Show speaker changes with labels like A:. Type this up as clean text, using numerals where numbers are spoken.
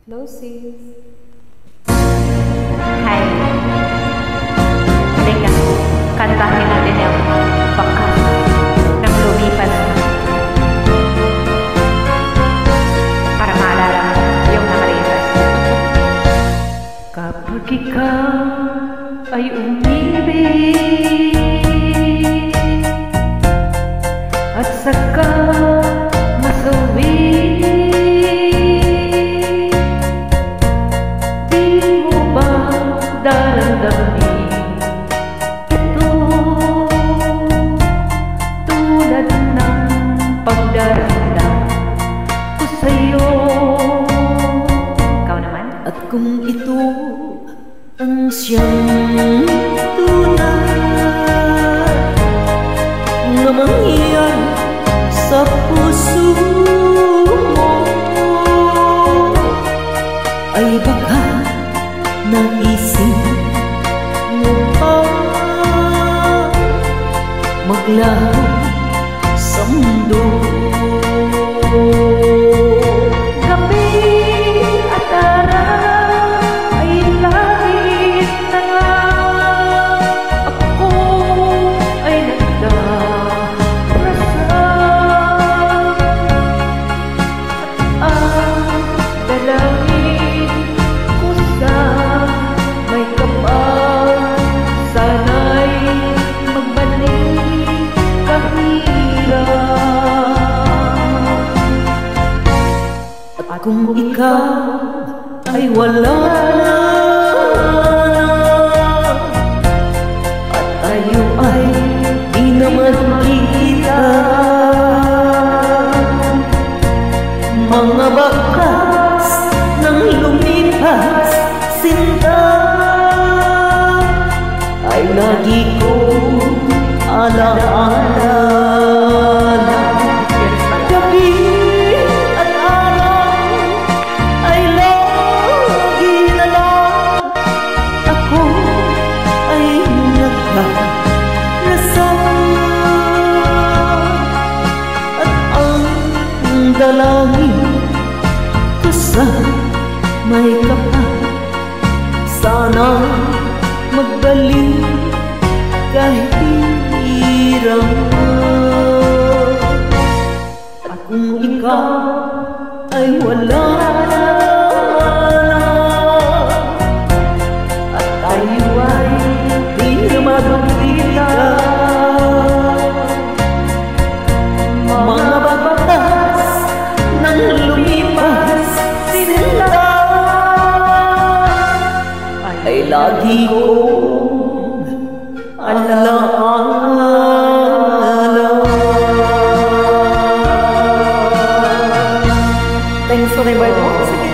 A: No sis.
B: Hay, halika, kantahin natin yung bakas ng lumipas na. Para maalala mo yung nakalipas. Kapag ikaw ay umibig at saka masawi, daramdamin ito tulad ng pagdaramdam ko sa'yo. Ikaw naman?
C: At kung ito ang siyang tunay na mangyayari sa puso mo, ay baka naisip mo pa maglaho sa mundo.
B: Gabi at araw ay langit na nga, ako ay nagdarasal at ang dalangin ko sa may kapal, sana'y magbalik kahirap.
C: At kung ikaw ay wala na at tayo ay di naman kita, mga bakas ng lumipas sinta ay lagi kong alaala. Gabi at araw ay lagi na lang ako ay nagdarasal at ang dalangin ko sa may kapal, sana magbalik kahirap. At kung ikaw ay wala na at tayo ay di na magkita, mga babatas ng lumipas sinta ay lagi kong alaala.
A: Thanks for the invite mo. Sige.